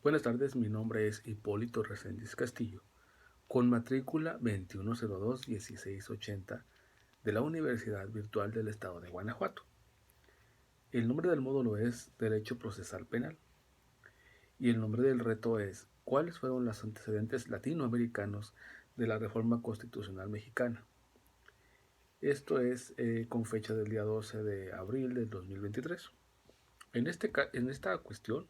Buenas tardes, mi nombre es Hipólito Reséndiz Castillo, con matrícula 2102-1680 de la Universidad Virtual del Estado de Guanajuato. El nombre del módulo es Derecho Procesal Penal y el nombre del reto es ¿cuáles fueron los antecedentes latinoamericanos de la Reforma Constitucional Mexicana? Esto es con fecha del día 12 de abril del 2023. En esta cuestión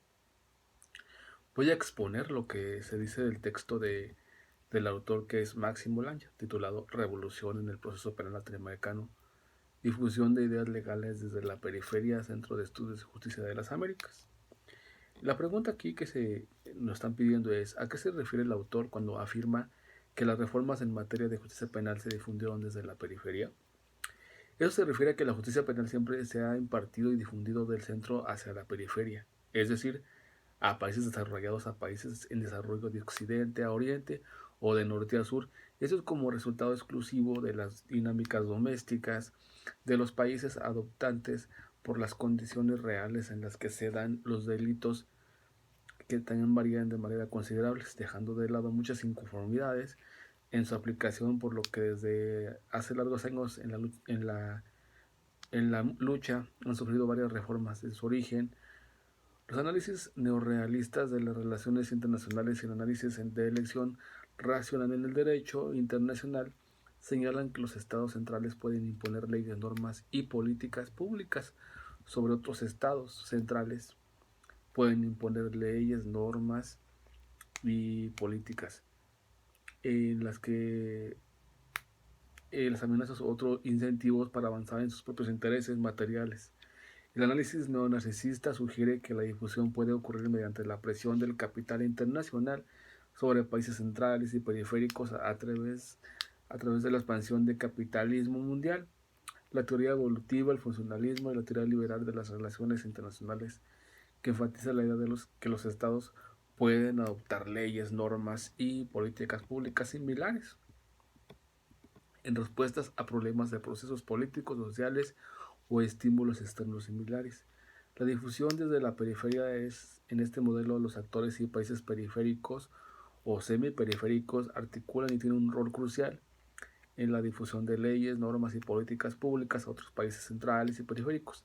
voy a exponer lo que se dice del texto del autor, que es Máximo Lancha, titulado Revolución en el proceso penal latinoamericano, difusión de ideas legales desde la periferia, Centro de Estudios de Justicia de las Américas. La pregunta aquí que nos están pidiendo es, ¿a qué se refiere el autor cuando afirma que las reformas en materia de justicia penal se difundieron desde la periferia? Eso se refiere a que la justicia penal siempre se ha impartido y difundido del centro hacia la periferia, es decir, a países desarrollados, a países en desarrollo, de occidente a oriente o de norte a sur. Eso es como resultado exclusivo de las dinámicas domésticas de los países adoptantes por las condiciones reales en las que se dan los delitos, que también varían de manera considerable, dejando de lado muchas inconformidades en su aplicación, por lo que desde hace largos años en la lucha han sufrido varias reformas de su origen. Los análisis neorrealistas de las relaciones internacionales y el análisis de elección racional en el derecho internacional señalan que los estados centrales pueden imponer leyes, normas y políticas públicas sobre otros estados centrales. Pueden imponer leyes, normas y políticas en las que las amenazas u otros incentivos para avanzar en sus propios intereses materiales. El análisis neonarcisista sugiere que la difusión puede ocurrir mediante la presión del capital internacional sobre países centrales y periféricos a través de la expansión del capitalismo mundial, la teoría evolutiva, el funcionalismo y la teoría liberal de las relaciones internacionales, que enfatiza la idea de que los estados pueden adoptar leyes, normas y políticas públicas similares en respuestas a problemas de procesos políticos, sociales o estímulos externos similares. La difusión desde la periferia es, en este modelo, los actores y países periféricos o semiperiféricos articulan y tienen un rol crucial en la difusión de leyes, normas y políticas públicas a otros países centrales y periféricos,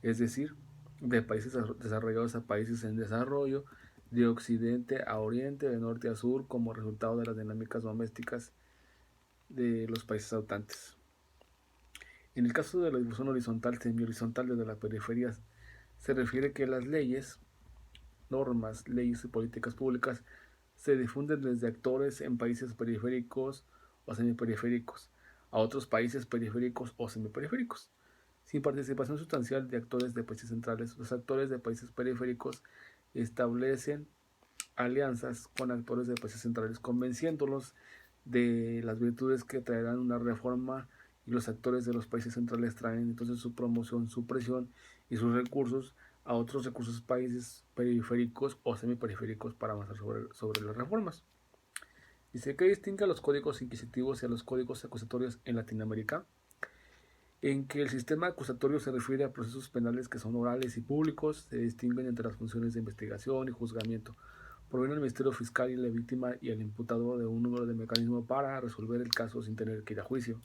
es decir, de países desarrollados a países en desarrollo, de occidente a oriente, de norte a sur, como resultado de las dinámicas domésticas de los países adoptantes. En el caso de la difusión horizontal, semi-horizontal desde la periferia, se refiere que las leyes, normas, leyes y políticas públicas se difunden desde actores en países periféricos o semiperiféricos a otros países periféricos o semiperiféricos. Sin participación sustancial de actores de países centrales, los actores de países periféricos establecen alianzas con actores de países centrales, convenciéndolos de las virtudes que traerán una reforma, y los actores de los países centrales traen entonces su promoción, su presión y sus recursos a otros recursos países periféricos o semiperiféricos para avanzar sobre las reformas. Dice que distingue a los códigos inquisitivos y a los códigos acusatorios en Latinoamérica, en que el sistema acusatorio se refiere a procesos penales que son orales y públicos, se distinguen entre las funciones de investigación y juzgamiento. Proviene el Ministerio Fiscal y la víctima y el imputado de un número de mecanismos para resolver el caso sin tener que ir a juicio.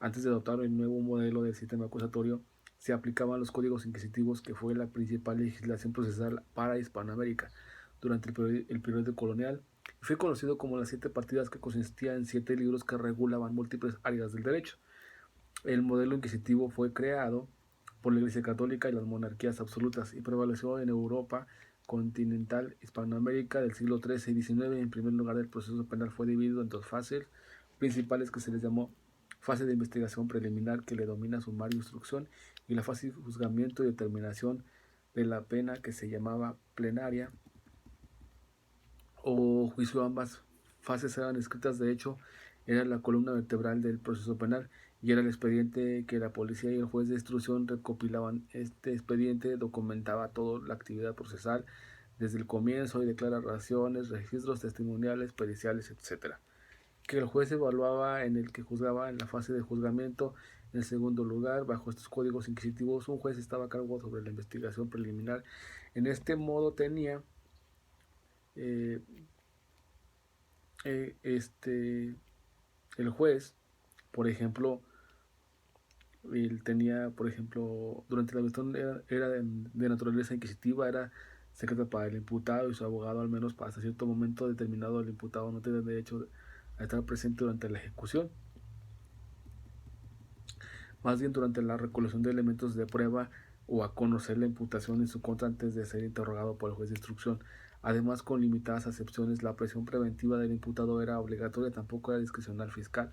Antes de adoptar el nuevo modelo del sistema acusatorio, se aplicaban los códigos inquisitivos, que fue la principal legislación procesal para Hispanoamérica durante el periodo colonial, y fue conocido como las 7 partidas, que consistían en 7 libros que regulaban múltiples áreas del derecho. El modelo inquisitivo fue creado por la Iglesia Católica y las monarquías absolutas y prevaleció en Europa continental, Hispanoamérica del siglo XIII y XIX. En primer lugar, el proceso penal fue dividido en 2 fases principales, que se les llamó fase de investigación preliminar, que le domina sumario e instrucción, y la fase de juzgamiento y determinación de la pena, que se llamaba plenaria o juicio. Ambas fases eran escritas, de hecho, era la columna vertebral del proceso penal, y era el expediente que la policía y el juez de instrucción recopilaban. Este expediente documentaba toda la actividad procesal desde el comienzo y declaraciones, registros testimoniales, periciales, etc., que el juez evaluaba en el que juzgaba en la fase de juzgamiento. En segundo lugar, bajo estos códigos inquisitivos, un juez estaba a cargo sobre la investigación preliminar. En este modo tenía eh, el juez, por ejemplo, él tenía, por ejemplo, durante la cuestión era de naturaleza inquisitiva, era secreta para el imputado y su abogado, al menos hasta cierto momento determinado, el imputado no tiene derecho a estar presente durante la ejecución, más bien durante la recolección de elementos de prueba o a conocer la imputación en su contra antes de ser interrogado por el juez de instrucción. Además, con limitadas excepciones, la prisión preventiva del imputado era obligatoria, tampoco era discrecional fiscal,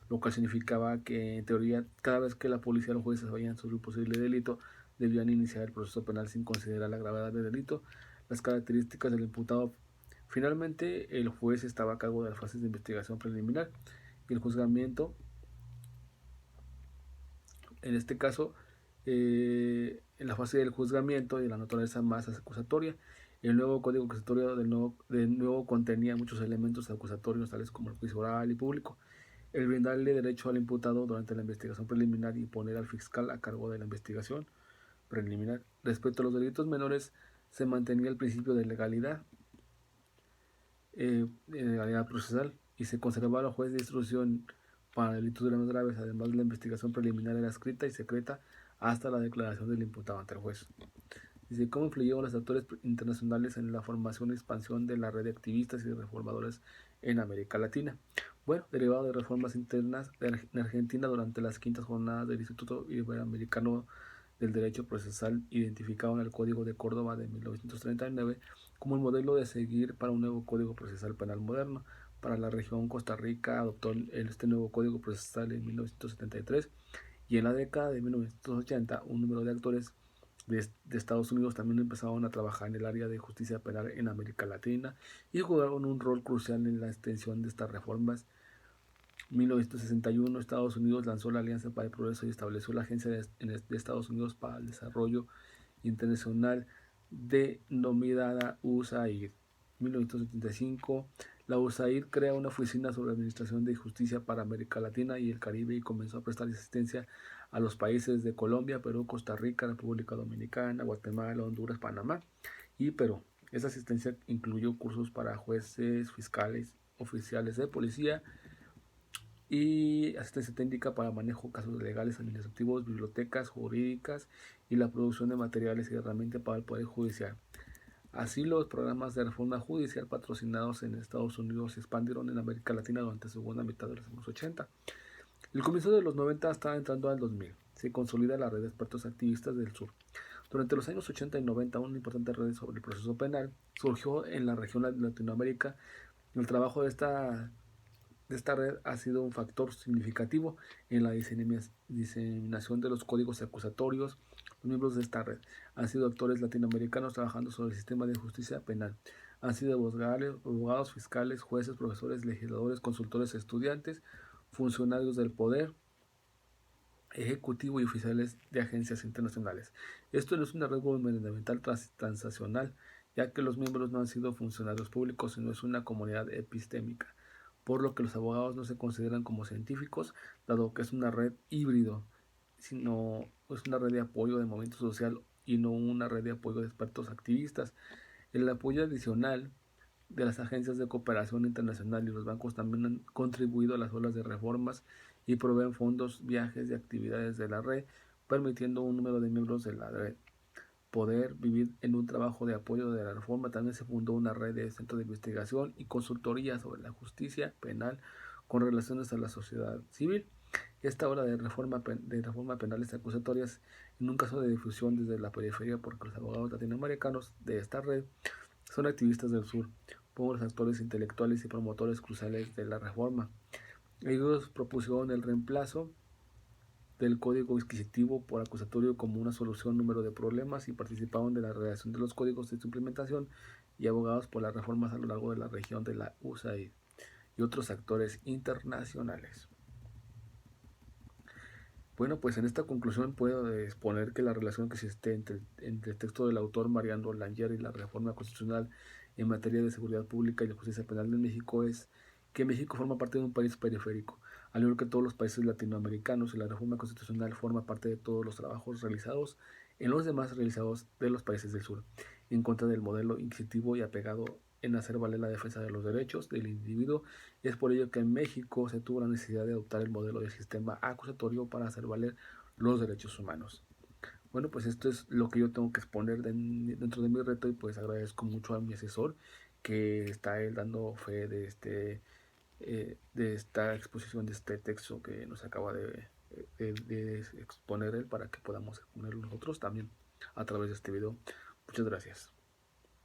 lo cual significaba que, en teoría, cada vez que la policía o los jueces sabían sobre un posible delito, debían iniciar el proceso penal sin considerar la gravedad del delito, las características del imputado. Finalmente, el juez estaba a cargo de las fases de investigación preliminar y el juzgamiento. En este caso, en la fase del juzgamiento y de la naturaleza más acusatoria, el nuevo código acusatorio de nuevo contenía muchos elementos acusatorios, tales como el juicio oral y público, el brindarle derecho al imputado durante la investigación preliminar y poner al fiscal a cargo de la investigación preliminar. Respecto a los delitos menores, se mantenía el principio de legalidad procesal y se conservaba al juez de instrucción para delitos más graves. Además, la investigación preliminar era escrita y secreta hasta la declaración del imputado ante el juez. Dice, ¿cómo influyeron los actores internacionales en la formación y expansión de la red de activistas y reformadores en América Latina? Bueno, derivado de reformas internas en Argentina durante las quintas jornadas del Instituto Iberoamericano del Derecho Procesal, identificaron el Código de Córdoba de 1939 como el modelo de seguir para un nuevo Código Procesal Penal moderno. Para la región, Costa Rica adoptó este nuevo Código Procesal en 1973 y en la década de 1980 un número de actores de Estados Unidos también empezaron a trabajar en el área de justicia penal en América Latina y jugaron un rol crucial en la extensión de estas reformas. En 1961 Estados Unidos lanzó la Alianza para el Progreso y estableció la Agencia de Estados Unidos para el Desarrollo Internacional denominada USAID. En 1975 la USAID crea una oficina sobre administración de justicia para América Latina y el Caribe y comenzó a prestar asistencia a los países de Colombia, Perú, Costa Rica, República Dominicana, Guatemala, Honduras, Panamá y Perú. Esa asistencia incluyó cursos para jueces, fiscales, oficiales de policía y asistencia técnica para manejo de casos legales, administrativos, bibliotecas jurídicas y la producción de materiales y herramientas para el Poder Judicial. Así, los programas de reforma judicial patrocinados en Estados Unidos se expandieron en América Latina durante la segunda mitad de los años 80. El comienzo de los 90 estaba entrando al 2000. Se consolida la red de expertos activistas del sur. Durante los años 80 y 90, una importante red sobre el proceso penal surgió en la región de Latinoamérica. El trabajo de esta red ha sido un factor significativo en la diseminación de los códigos acusatorios. Los miembros de esta red han sido actores latinoamericanos trabajando sobre el sistema de justicia penal. Han sido abogados, fiscales, jueces, profesores, legisladores, consultores, estudiantes, funcionarios del poder ejecutivo y oficiales de agencias internacionales. Esto no es una red gubernamental transnacional, ya que los miembros no han sido funcionarios públicos, sino es una comunidad epistémica, por lo que los abogados no se consideran como científicos, dado que es una red híbrido, sino es una red de apoyo de movimiento social y no una red de apoyo de expertos activistas. El apoyo adicional de las agencias de cooperación internacional y los bancos también han contribuido a las olas de reformas y proveen fondos, viajes y actividades de la red, permitiendo un número de miembros de la red poder vivir en un trabajo de apoyo de la reforma. También se fundó una red de centros de investigación y consultoría sobre la justicia penal con relaciones a la sociedad civil. Esta ola de reforma penales acusatorias, en un caso de difusión desde la periferia, porque los abogados latinoamericanos de esta red son activistas del sur, como los actores intelectuales y promotores cruciales de la reforma. Ellos propusieron el reemplazo del código adquisitivo por acusatorio como una solución número de problemas y participaron de la redacción de los códigos de su implementación y abogados por las reformas a lo largo de la región de la USAID y otros actores internacionales. Bueno, pues en esta conclusión puedo exponer que la relación que existe entre el texto del autor Mariano Langer y la reforma constitucional en materia de seguridad pública y la justicia penal en México es que México forma parte de un país periférico, al igual que todos los países latinoamericanos, y la reforma constitucional forma parte de todos los trabajos realizados en los demás realizados de los países del sur, en contra del modelo inquisitivo y apegado en hacer valer la defensa de los derechos del individuo. Es por ello que en México se tuvo la necesidad de adoptar el modelo de sistema acusatorio para hacer valer los derechos humanos. Bueno, pues esto es lo que yo tengo que exponer dentro de mi reto, y pues agradezco mucho a mi asesor que está él dando fe de esta exposición, de este texto que nos acaba de exponer él, para que podamos exponerlo nosotros también a través de este video. Muchas gracias.